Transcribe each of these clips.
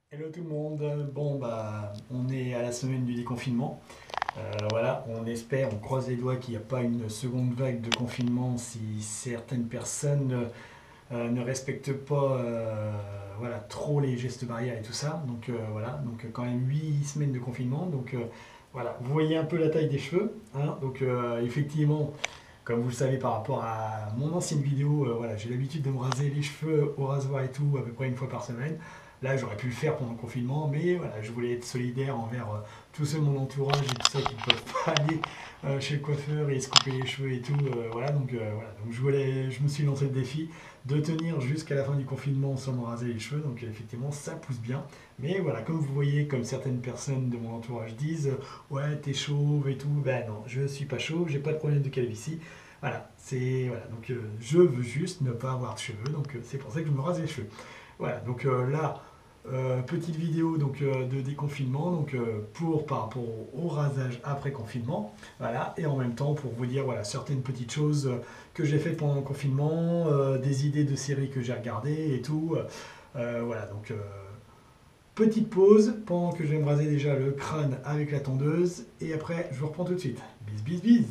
Hello tout le monde, bon bah on est à la semaine du déconfinement. Voilà, on espère, on croise les doigts qu'il n'y a pas une seconde vague de confinement si certaines personnes ne respectent pas voilà, trop les gestes barrières et tout ça. Donc voilà, donc quand même 8 semaines de confinement. Donc voilà, vous voyez un peu la taille des cheveux, hein. Donc effectivement, comme vous le savez par rapport à mon ancienne vidéo, voilà, j'ai l'habitude de me raser les cheveux au rasoir et tout à peu près une fois par semaine. Là, j'aurais pu le faire pendant le confinement, mais voilà, je voulais être solidaire envers tous ceux de mon entourage et tout ça qui ne peuvent pas aller chez le coiffeur et se couper les cheveux et tout. Voilà, donc je me suis lancé le défi de tenir jusqu'à la fin du confinement sans me raser les cheveux. Donc effectivement, ça pousse bien. Mais voilà, comme vous voyez, comme certaines personnes de mon entourage disent, ouais, t'es chauve et tout. Ben non, je suis pas chauve, j'ai pas de problème de calvitie. Voilà, donc je veux juste ne pas avoir de cheveux, donc c'est pour ça que je me rase les cheveux. Voilà, donc là, petite vidéo donc, de déconfinement, donc par rapport au rasage après confinement, voilà, et en même temps pour vous dire voilà, certaines petites choses que j'ai faites pendant le confinement, des idées de séries que j'ai regardées et tout. Voilà, donc petite pause pendant que je vais me raser déjà le crâne avec la tondeuse, et après je vous reprends tout de suite. Bis bis bis.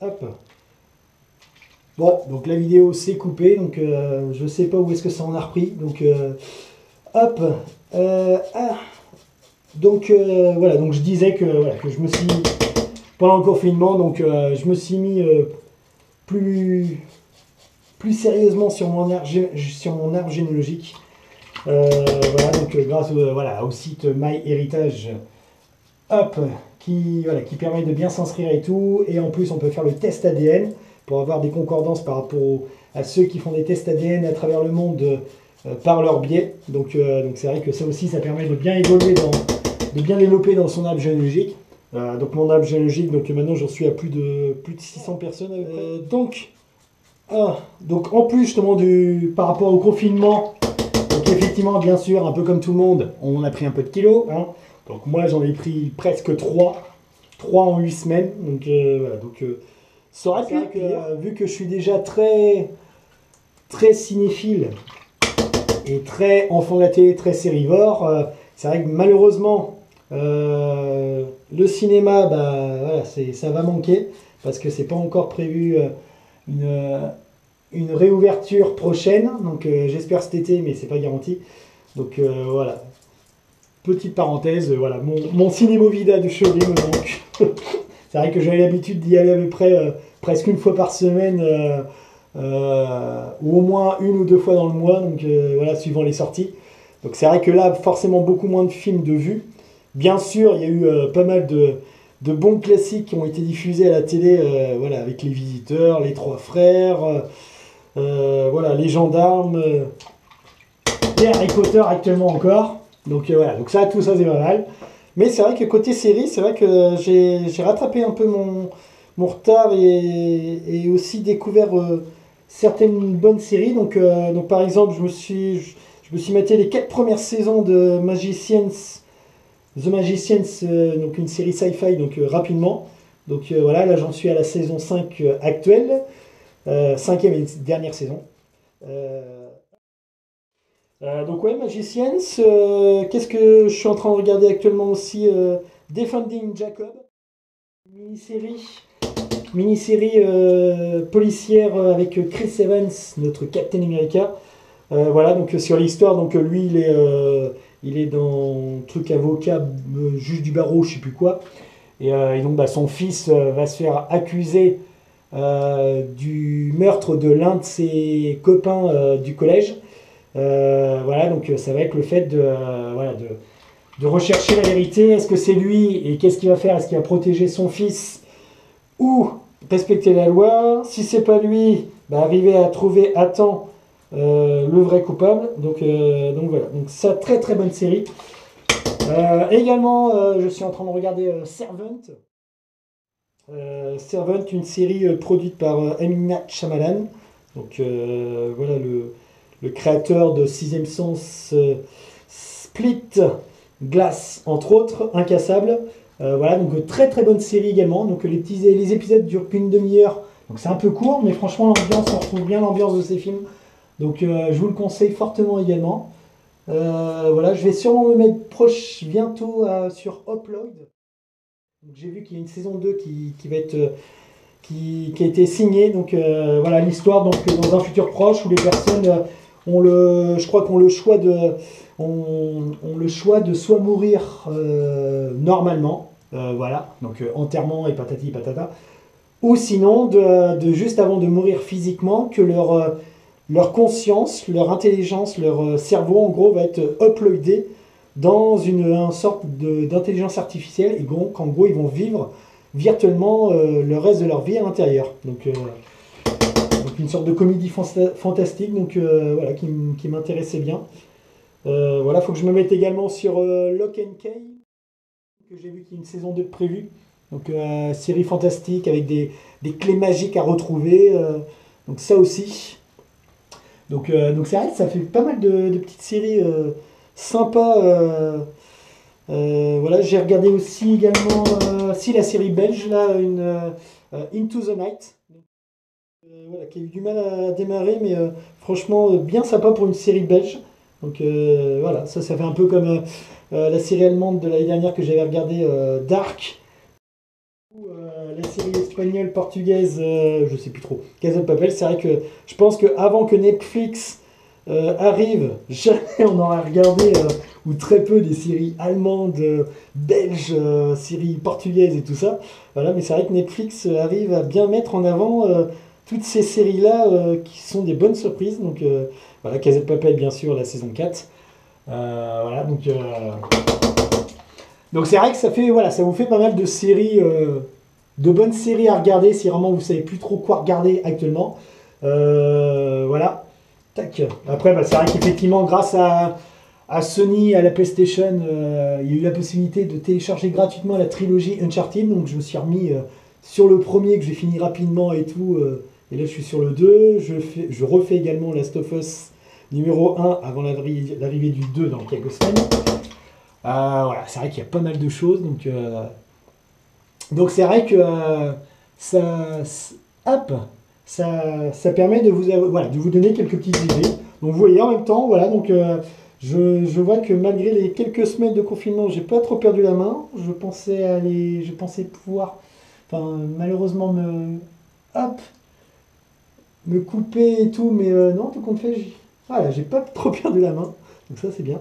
Hop. Bon, donc la vidéo s'est coupée, donc je sais pas où est-ce que ça en a repris. Donc hop. Ah. Donc voilà, donc je disais que, voilà, que je me suis pendant le confinement, donc je me suis mis plus, plus sérieusement sur sur mon arbre généalogique. Voilà, donc grâce voilà, au site MyHeritage, hop, voilà, qui permet de bien s'inscrire et tout. Et en plus, on peut faire le test ADN pour avoir des concordances par rapport à ceux qui font des tests ADN à travers le monde par leur biais. Donc c'est vrai que ça aussi, ça permet de bien évoluer, de bien développer dans son arbre généalogique. Donc mon arbre généalogique, donc maintenant j'en suis à plus de 600 personnes. Donc en plus justement par rapport au confinement, donc effectivement, bien sûr, un peu comme tout le monde, on a pris un peu de kilos, hein. Donc moi j'en ai pris presque 3 en 8 semaines. Donc voilà, ça aurait pu, vu que je suis déjà très, très cinéphile et très enfant de la télé, très sérivore, c'est vrai que malheureusement, le cinéma, bah, voilà, ça va manquer, parce que c'est pas encore prévu une, une réouverture prochaine. Donc j'espère cet été, mais c'est pas garanti. Donc voilà, petite parenthèse, voilà, mon cinémovida de Cholet me manque. C'est vrai que j'avais l'habitude d'y aller à peu près presque une fois par semaine, ou au moins une ou deux fois dans le mois, donc voilà, suivant les sorties. Donc c'est vrai que là, forcément beaucoup moins de films de vue. Bien sûr, il y a eu pas mal de bons classiques qui ont été diffusés à la télé, voilà, avec Les Visiteurs, Les Trois Frères, voilà, Les Gendarmes, et Harry Potter actuellement encore. Donc voilà, donc ça, tout ça c'est pas mal. Mais c'est vrai que côté série, c'est vrai que j'ai rattrapé un peu mon retard, et aussi découvert certaines bonnes séries. Donc par exemple, je me suis maté les 4 premières saisons de The Magicians, donc une série sci-fi, donc rapidement. Donc voilà, là j'en suis à la saison 5 actuelle, cinquième et dernière saison. Euh, donc ouais, Magicians, qu'est-ce que je suis en train de regarder actuellement aussi, Defending Jacob, mini-série, policière avec Chris Evans, notre Captain America. Voilà, donc sur l'histoire, donc lui il est dans truc avocat, juge du barreau, je sais plus quoi. Et donc bah, son fils va se faire accuser du meurtre de l'un de ses copains du collège. Voilà, donc ça va être le fait voilà, de rechercher la vérité. Est-ce que c'est lui, et qu'est-ce qu'il va faire? Est-ce qu'il va protéger son fils ou respecter la loi? Si c'est pas lui, bah, arriver à trouver à temps le vrai coupable. Donc voilà, donc ça, très très bonne série. Également, je suis en train de regarder Servant. Servant, une série produite par M. Night Shyamalan. Donc voilà, le créateur de Sixième Sens, Split, Glass, entre autres, Incassable. Voilà, donc très très bonne série également. Donc les épisodes durent qu'une demi-heure, donc c'est un peu court, mais franchement l'ambiance, on retrouve bien l'ambiance de ces films. Donc je vous le conseille fortement également. Voilà, je vais sûrement me mettre proche bientôt sur Upload. J'ai vu qu'il y a une saison 2 qui va être qui a été signée. Donc voilà l'histoire donc dans un futur proche où les personnes je crois qu'on ont le choix de soit mourir normalement, voilà, donc enterrement et patati patata, ou sinon de juste avant de mourir physiquement que leur conscience, leur intelligence, leur cerveau en gros va être uploadé dans une sorte d'intelligence artificielle et donc en gros ils vont vivre virtuellement le reste de leur vie à l'intérieur. Donc une sorte de comédie fantastique donc voilà qui m'intéressait bien. Voilà, faut que je me mette également sur Lock and Key, que j'ai vu qu'il y a une saison 2 de prévue. Donc série fantastique avec des clés magiques à retrouver. Donc ça aussi. Donc c'est vrai que ça fait pas mal de petites séries sympas. Voilà, j'ai regardé aussi également la série belge, là, Into the Night. Voilà, qui a eu du mal à démarrer, mais franchement bien sympa pour une série belge. Donc voilà, ça fait un peu comme la série allemande de l'année dernière que j'avais regardé, Dark, ou la série espagnole, portugaise, je sais plus trop, Casa de Papel. C'est vrai que je pense qu'avant que Netflix arrive, jamais on aura regardé, ou très peu, des séries allemandes, belges, séries portugaises et tout ça. Voilà, mais c'est vrai que Netflix arrive à bien mettre en avant toutes ces séries-là qui sont des bonnes surprises. Donc voilà, Casa de Papel, bien sûr, la saison 4. Voilà, donc c'est vrai que ça vous fait pas mal de séries, de bonnes séries à regarder si vraiment vous savez plus trop quoi regarder actuellement. Voilà. Tac. Après, c'est vrai qu'effectivement, grâce à Sony, à la PlayStation, il y a eu la possibilité de télécharger gratuitement la trilogie Uncharted. Donc je me suis remis sur le premier que j'ai fini rapidement et tout. Et là, je suis sur le 2. Je refais également Last of Us numéro 1 avant l'arrivée du 2 dans quelques semaines. Voilà, c'est vrai qu'il y a pas mal de choses. Donc c'est vrai que ça permet de vous donner quelques petites idées. Donc vous voyez en même temps, voilà, donc je vois que malgré les quelques semaines de confinement, j'ai pas trop perdu la main. Je pensais pouvoir, enfin malheureusement me couper et tout, mais non, tout compte fait, voilà, j'ai pas trop perdu la main. Donc ça c'est bien.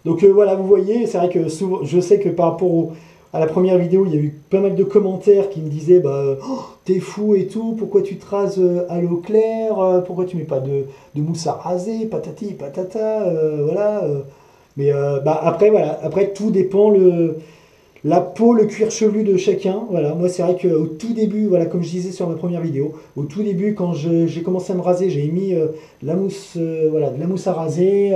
Donc voilà, vous voyez, c'est vrai que souvent, je sais que par rapport à la première vidéo, il y a eu pas mal de commentaires qui me disaient oh, t'es fou et tout, pourquoi tu te rases à l'eau claire, pourquoi tu mets pas de mousse à raser, patati patata, voilà. Mais après, voilà, après tout dépend la peau, le cuir chevelu de chacun. Voilà, moi c'est vrai qu'au tout début, voilà, comme je disais sur ma première vidéo, au tout début quand j'ai commencé à me raser, j'ai mis la mousse, voilà, de la mousse à raser.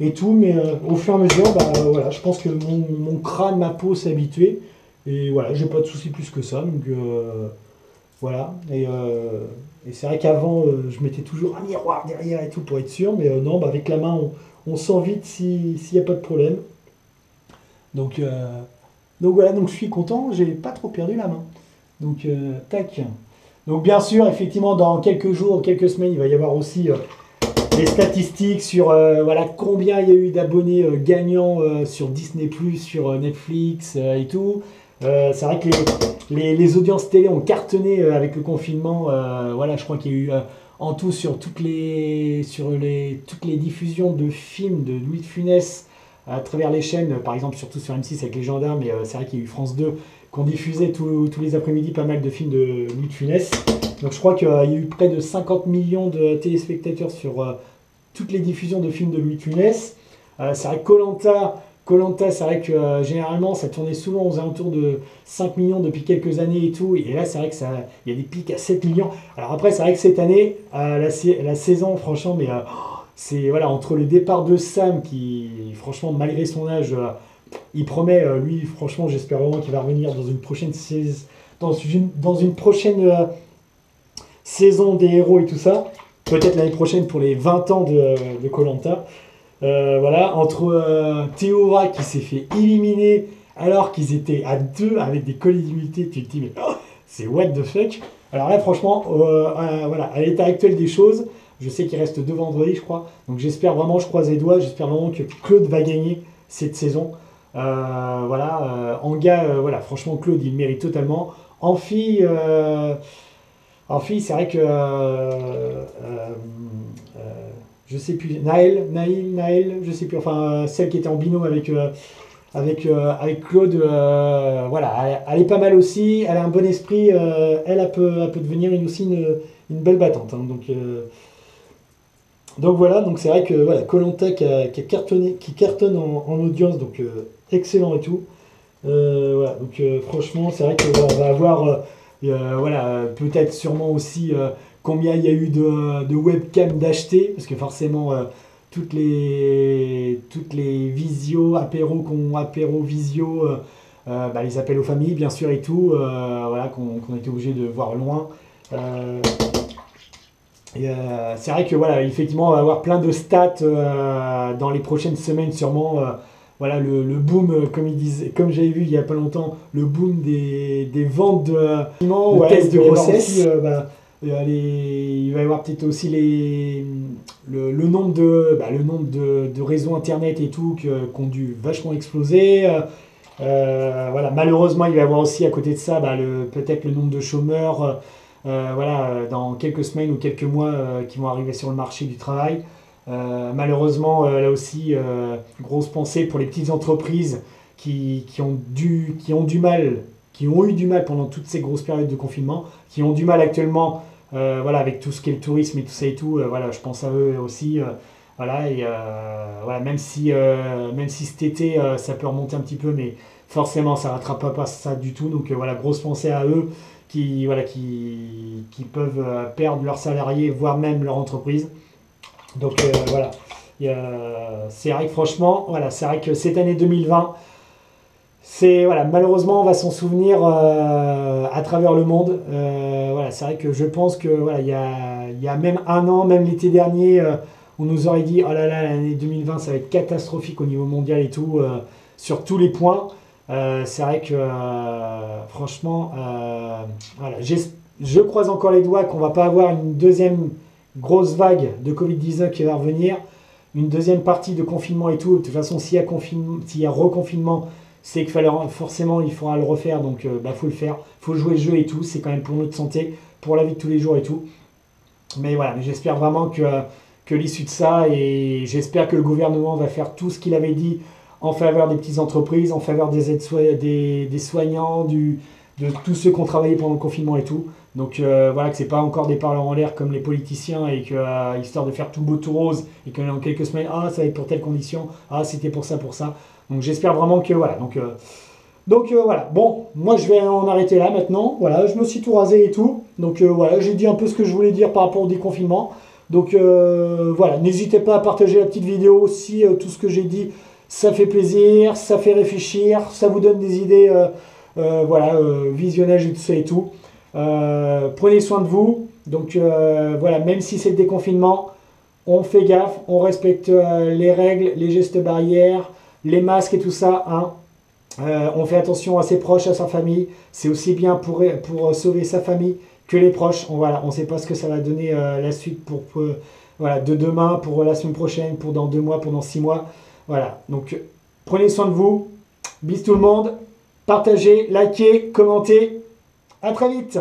Et tout, mais au fur et à mesure, voilà, je pense que mon crâne, ma peau s'est habitué, et voilà, j'ai pas de soucis plus que ça, donc voilà, et c'est vrai qu'avant, je mettais toujours un miroir derrière et tout pour être sûr, mais non, avec la main, on sent vite s'il n'y a pas de problème, donc voilà, donc je suis content, j'ai pas trop perdu la main, donc tac, donc bien sûr, effectivement, dans quelques jours, quelques semaines, il va y avoir aussi les statistiques sur voilà, combien il y a eu d'abonnés gagnants sur Disney+, sur Netflix et tout. C'est vrai que les audiences télé ont cartonné avec le confinement. Voilà, je crois qu'il y a eu en tout sur toutes les diffusions de films de Louis de Funès à travers les chaînes, par exemple surtout sur M6 avec Les Gendarmes, mais c'est vrai qu'il y a eu France 2 qu'on diffusait tous les après-midi pas mal de films de Louis de Funès. Donc je crois qu'il y a eu près de 50 millions de téléspectateurs sur toutes les diffusions de films de Louis de Funès. C'est vrai que Koh-Lanta, c'est vrai que généralement ça tournait souvent aux alentours de 5 millions depuis quelques années et tout. Et là c'est vrai que il y a des pics à 7 millions. Alors après c'est vrai que cette année, la saison franchement, mais c'est voilà, entre le départ de Sam qui franchement malgré son âge, il promet, lui franchement j'espère vraiment qu'il va revenir dans une prochaine saison des héros et tout ça, peut-être l'année prochaine pour les 20 ans de Koh-Lanta. Voilà, entre Théora qui s'est fait éliminer alors qu'ils étaient à 2 avec des colis d'immunité. Tu te dis, mais oh, c'est what the fuck. Alors là, franchement, voilà, à l'état actuel des choses, je sais qu'il reste 2 vendredis, je crois. Donc j'espère vraiment, je croise les doigts, j'espère vraiment que Claude va gagner cette saison. Voilà, Anga, voilà, franchement, Claude, il mérite totalement. En fille, c'est vrai que je sais plus, Naël, je sais plus, enfin celle qui était en binôme avec Claude, voilà, elle est pas mal aussi, elle a un bon esprit, elle peut devenir aussi une belle battante. Hein, donc voilà, donc c'est vrai que voilà, koh qui a cartonné, qui cartonne en audience, donc excellent et tout. Voilà, donc franchement, c'est vrai qu'on va avoir, voilà, peut-être sûrement aussi combien il y a eu de webcams d'acheter, parce que forcément, toutes les visio, apéro visio, bah, les appels aux familles, bien sûr, et tout, voilà, qu'on était obligé de voir loin. C'est vrai que voilà, effectivement, on va avoir plein de stats dans les prochaines semaines, sûrement. Voilà, le boom, comme j'avais vu il y a pas longtemps, le boom des ventes de tests de grossesse. Il va y avoir peut-être aussi le nombre de réseaux internet et tout qui ont dû vachement exploser. Voilà, malheureusement, il va y avoir aussi à côté de ça peut-être le nombre de chômeurs. Voilà, dans quelques semaines ou quelques mois qui vont arriver sur le marché du travail. Malheureusement, là aussi, grosse pensée pour les petites entreprises qui ont eu du mal pendant toutes ces grosses périodes de confinement, qui ont du mal actuellement, voilà, avec tout ce qui est le tourisme et tout ça et tout. Voilà, je pense à eux aussi. Voilà, et voilà, même si cet été ça peut remonter un petit peu, mais forcément ça ne rattrape pas ça du tout. Donc voilà, grosse pensée à eux qui peuvent perdre leurs salariés, voire même leur entreprise. Donc voilà, c'est vrai que franchement, voilà, c'est vrai que cette année 2020, voilà, malheureusement, on va s'en souvenir à travers le monde. Voilà, c'est vrai que je pense que voilà, il y a même un an, même l'été dernier, on nous aurait dit, oh là là, l'année 2020, ça va être catastrophique au niveau mondial et tout, sur tous les points. C'est vrai que franchement, voilà, je croise encore les doigts qu'on va pas avoir une deuxième grosse vague de Covid-19 qui va revenir, une deuxième partie de confinement et tout. De toute façon, s'il y a reconfinement, c'est que forcément il faudra le refaire, donc faut le faire, faut jouer le jeu et tout, c'est quand même pour notre santé, pour la vie de tous les jours et tout. Mais voilà, j'espère vraiment que l'issue de ça, et j'espère que le gouvernement va faire tout ce qu'il avait dit en faveur des petites entreprises, en faveur des soignants, de tous ceux qui ont travaillé pendant le confinement et tout. Donc voilà, que c'est pas encore des parleurs en l'air comme les politiciens, et que histoire de faire tout beau tout rose, et que dans quelques semaines, ça va être pour telle condition, c'était pour ça. Donc j'espère vraiment que voilà. Donc voilà, bon, moi je vais en arrêter là maintenant. Voilà, je me suis tout rasé et tout. Donc voilà, j'ai dit un peu ce que je voulais dire par rapport au déconfinement. Donc voilà, n'hésitez pas à partager la petite vidéo si tout ce que j'ai dit, ça fait plaisir, ça fait réfléchir, ça vous donne des idées, voilà, visionnage et tout ça et tout. Prenez soin de vous. Donc voilà, même si c'est le déconfinement, on fait gaffe, on respecte les règles, les gestes barrières, les masques et tout ça, hein. On fait attention à ses proches, à sa famille. C'est aussi bien pour sauver sa famille que les proches. Voilà, on ne sait pas ce que ça va donner la suite voilà, de demain, pour la semaine prochaine, pour dans 2 mois, pour dans 6 mois. Voilà, donc prenez soin de vous. Bisous tout le monde. Partagez, likez, commentez. À très vite.